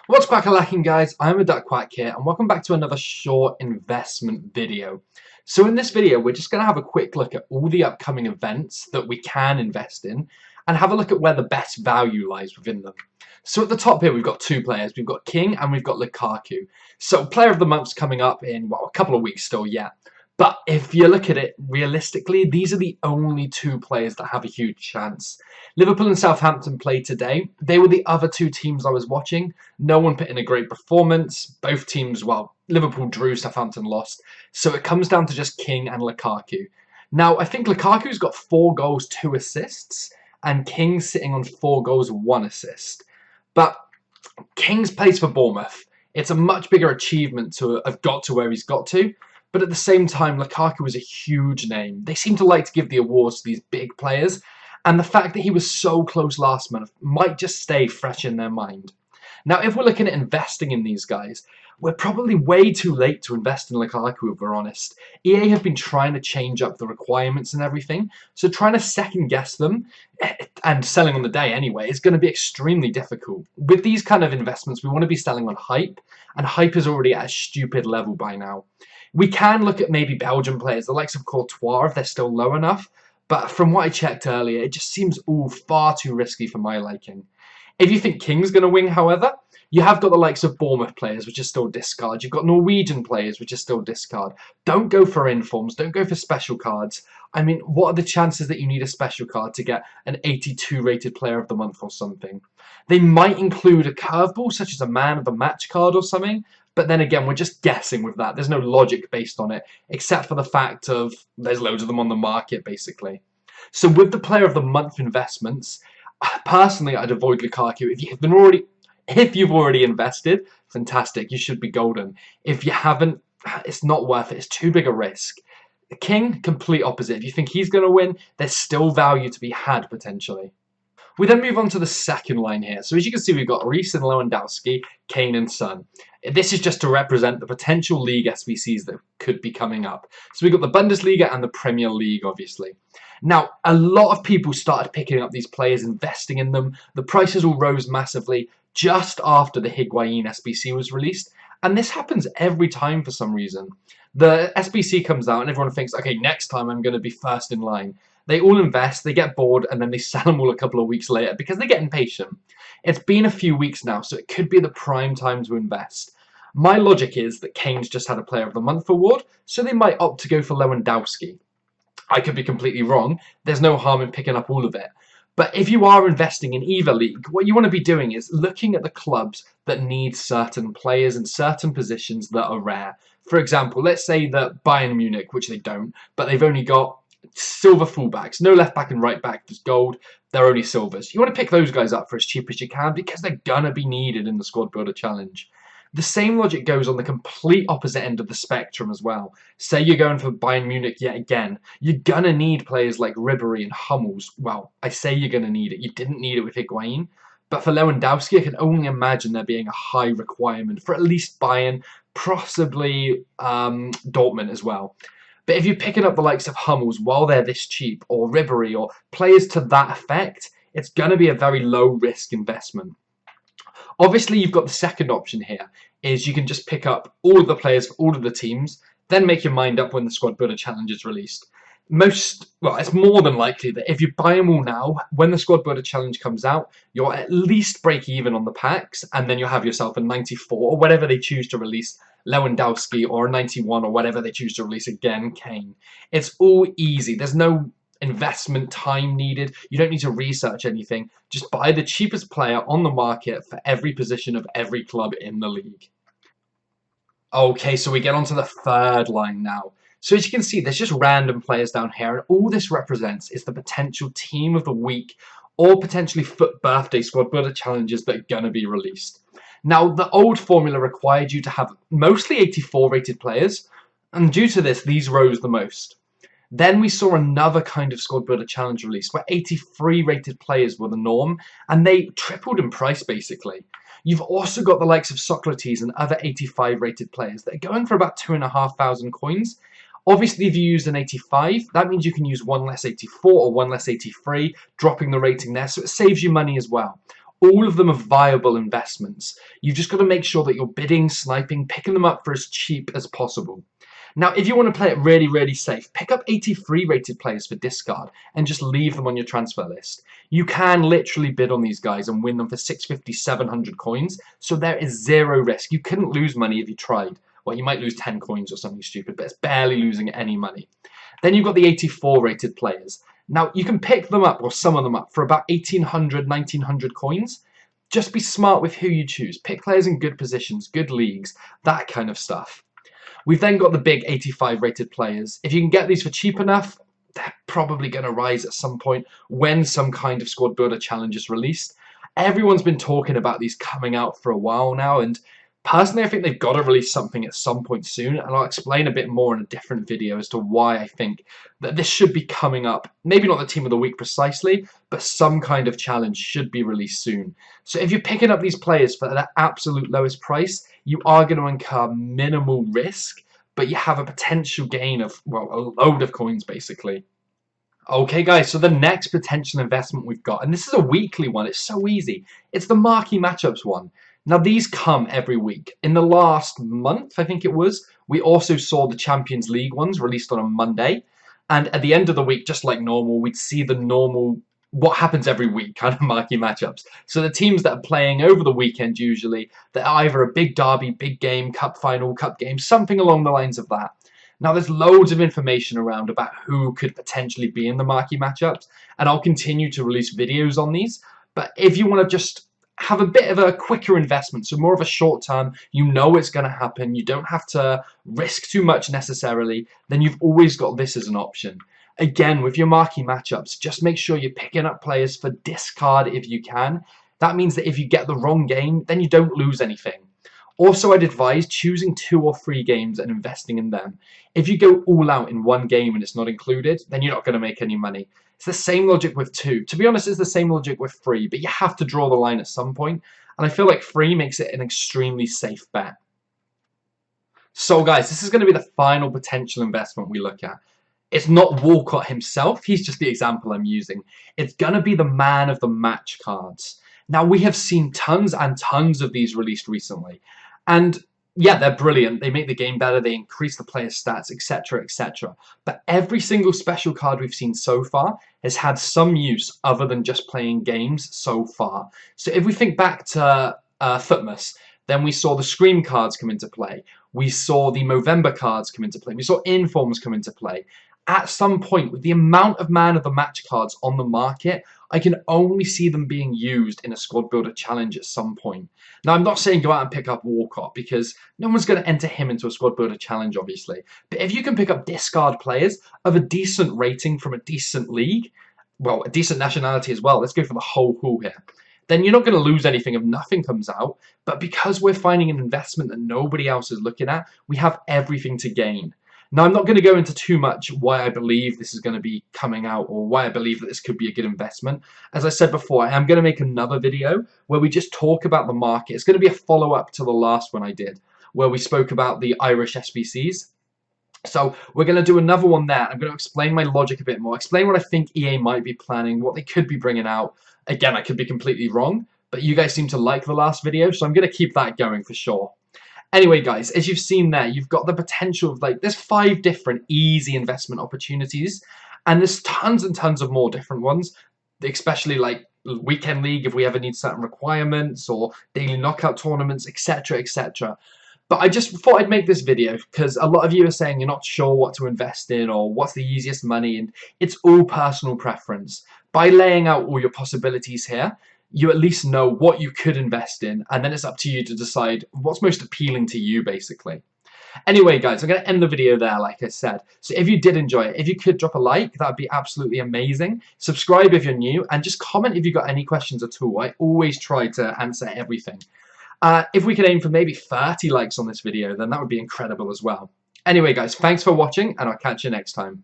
What's quack-a-lacking, guys? I'm a Duck Quack here, and welcome back to another short investment video. So in this video, we're just going to have a quick look at all the upcoming events that we can invest in, and have a look at where the best value lies within them. So at the top here, we've got two players. We've got King and we've got Lukaku. So Player of the Month's coming up in, well, a couple of weeks still yet. But if you look at it realistically, these are the only two players that have a huge chance. Liverpool and Southampton played today. They were the other two teams I was watching. No one put in a great performance. Both teams, well, Liverpool drew, Southampton lost. So it comes down to just King and Lukaku. Now, I think Lukaku's got 4 goals, 2 assists, and King's sitting on 4 goals, 1 assist. But King's plays for Bournemouth. It's a much bigger achievement to have got to where he's got to. But at the same time, Lukaku is a huge name. They seem to like to give the awards to these big players. And the fact that he was so close last month might just stay fresh in their mind. Now, if we're looking at investing in these guys, we're probably way too late to invest in Lukaku, if we're honest. EA have been trying to change up the requirements and everything, so trying to second guess them, and selling on the day anyway, is going to be extremely difficult. With these kind of investments, we want to be selling on hype, and hype is already at a stupid level by now. We can look at maybe Belgian players, the likes of Courtois, if they're still low enough, but from what I checked earlier, it just seems all far too risky for my liking. If you think King's going to win, however, you have got the likes of Bournemouth players, which is still discard. You've got Norwegian players, which is still discard. Don't go for informs. Don't go for special cards. I mean, what are the chances that you need a special card to get an 82 rated player of the month or something? They might include a curveball, such as a man of the match card or something, but then again, we're just guessing with that. There's no logic based on it, except for the fact of there's loads of them on the market, basically. So with the player of the month investments, personally, I'd avoid Lukaku. If you've already invested, fantastic. You should be golden. If you haven't, it's not worth it. It's too big a risk. King, complete opposite. If you think he's going to win, there's still value to be had potentially. We then move on to the second line here. So as you can see, we've got Reece and Lewandowski, Kane and Son. This is just to represent the potential league SBCs that could be coming up. So we've got the Bundesliga and the Premier League, obviously. Now, a lot of people started picking up these players, investing in them. The prices all rose massively just after the Higuain SBC was released. And this happens every time for some reason. The SBC comes out and everyone thinks, okay, next time I'm going to be first in line. They all invest, they get bored, and then they sell them all a couple of weeks later because they get impatient. It's been a few weeks now, so it could be the prime time to invest. My logic is that Kane's just had a Player of the Month award, so they might opt to go for Lewandowski. I could be completely wrong. There's no harm in picking up all of it. But if you are investing in either league, what you want to be doing is looking at the clubs that need certain players in certain positions that are rare. For example, let's say that Bayern Munich, which they don't, but they've only got silver fullbacks, no left back and right back, just gold. They're only silvers. You want to pick those guys up for as cheap as you can because they're gonna be needed in the Squad Builder Challenge. The same logic goes on the complete opposite end of the spectrum as well. Say you're going for Bayern Munich yet again, you're gonna need players like Ribery and Hummels. Well, I say you're gonna need it. You didn't need it with Higuain. But for Lewandowski, I can only imagine there being a high requirement for at least Bayern, possibly Dortmund as well. But if you're picking up the likes of Hummels while they're this cheap, or Ribery, or players to that effect, it's going to be a very low-risk investment. Obviously, you've got the second option here, is you can just pick up all of the players for all of the teams, then make your mind up when the Squad Builder Challenge is released. It's more than likely that if you buy them all now, when the Squad Builder Challenge comes out, you'll at least break even on the packs, and then you'll have yourself a 94, or whatever they choose to release, Lewandowski, or a 91, or whatever they choose to release again, Kane. It's all easy. There's no investment time needed. You don't need to research anything. Just buy the cheapest player on the market for every position of every club in the league. Okay, so we get on to the third line now. So as you can see, there's just random players down here, and all this represents is the potential team of the week or potentially FUT birthday Squad Builder challenges that are going to be released. Now, the old formula required you to have mostly 84 rated players, and due to this, these rose the most. Then we saw another kind of Squad Builder challenge release where 83 rated players were the norm, and they tripled in price basically. You've also got the likes of Socrates and other 85 rated players that are going for about 2,500 coins. Obviously, if you use an 85, that means you can use one less 84 or one less 83, dropping the rating there, so it saves you money as well. All of them are viable investments. You've just got to make sure that you're bidding, sniping, picking them up for as cheap as possible. Now, if you want to play it really, really safe, pick up 83 rated players for discard and just leave them on your transfer list. You can literally bid on these guys and win them for 650, 700 coins, so there is zero risk. You couldn't lose money if you tried. Well, you might lose 10 coins or something stupid, but it's barely losing any money. Then you've got the 84 rated players. Now, you can pick them up, or some of them up, for about 1800, 1900 coins. Just be smart with who you choose. Pick players in good positions, good leagues, that kind of stuff. We've then got the big 85 rated players. If you can get these for cheap enough, they're probably going to rise at some point when some kind of squad builder challenge is released. Everyone's been talking about these coming out for a while now, and personally, I think they've got to release something at some point soon, and I'll explain a bit more in a different video as to why I think that this should be coming up. Maybe not the Team of the Week precisely, but some kind of challenge should be released soon. So if you're picking up these players for the absolute lowest price, you are going to incur minimal risk, but you have a potential gain of, well, a load of coins, basically. Okay, guys, so the next potential investment we've got, and this is a weekly one, it's so easy. It's the marquee matchups one. Now, these come every week. In the last month, I think it was, we also saw the Champions League ones released on a Monday. And at the end of the week, just like normal, we'd see the normal, what happens every week, kind of marquee matchups. So the teams that are playing over the weekend, usually, they're either a big derby, big game, cup final, cup game, something along the lines of that. Now, there's loads of information around about who could potentially be in the marquee matchups, and I'll continue to release videos on these. But if you want to just have a bit of a quicker investment, so more of a short term, you know it's going to happen, you don't have to risk too much necessarily, then you've always got this as an option. Again, with your marquee matchups, just make sure you're picking up players for discard if you can. That means that if you get the wrong game, then you don't lose anything. Also, I'd advise choosing 2 or 3 games and investing in them. If you go all out in one game and it's not included, then you're not going to make any money. It's the same logic with 2. To be honest, it's the same logic with 3, but you have to draw the line at some point, and I feel like 3 makes it an extremely safe bet. So guys, this is going to be the final potential investment we look at. It's not Walcott himself, he's just the example I'm using. It's going to be the man of the match cards. Now, we have seen tons and tons of these released recently, and yeah, they're brilliant. They make the game better, they increase the player's stats, etc, etc. But every single special card we've seen so far has had some use other than just playing games so far. So if we think back to Thutmose, then we saw the Scream cards come into play. We saw the Movember cards come into play. We saw Informs come into play. At some point, with the amount of man of the match cards on the market, I can only see them being used in a squad builder challenge at some point. Now, I'm not saying go out and pick up Walcott, because no one's going to enter him into a squad builder challenge, obviously. But if you can pick up discard players of a decent rating from a decent league, well, a decent nationality as well, let's go for the whole pool here, then you're not going to lose anything if nothing comes out. But because we're finding an investment that nobody else is looking at, we have everything to gain. Now, I'm not going to go into too much why I believe this is going to be coming out or why I believe that this could be a good investment. As I said before, I am going to make another video where we just talk about the market. It's going to be a follow-up to the last one I did, where we spoke about the Irish SBCs. So we're going to do another one there. I'm going to explain my logic a bit more, explain what I think EA might be planning, what they could be bringing out. Again, I could be completely wrong, but you guys seem to like the last video, so I'm going to keep that going for sure. Anyway, guys, as you've seen there, you've got the potential of, like, there's 5 different easy investment opportunities, and there's tons and tons of more different ones, especially like Weekend League if we ever need certain requirements, or daily knockout tournaments, etc, etc. But I just thought I'd make this video because a lot of you are saying you're not sure what to invest in or what's the easiest money, and it's all personal preference. By laying out all your possibilities here, you at least know what you could invest in, and then it's up to you to decide what's most appealing to you, basically. Anyway, guys, I'm going to end the video there, like I said. So if you did enjoy it, if you could drop a like, that would be absolutely amazing. Subscribe if you're new, and just comment if you've got any questions at all. I always try to answer everything. If we could aim for maybe 30 likes on this video, then that would be incredible as well. Anyway, guys, thanks for watching, and I'll catch you next time.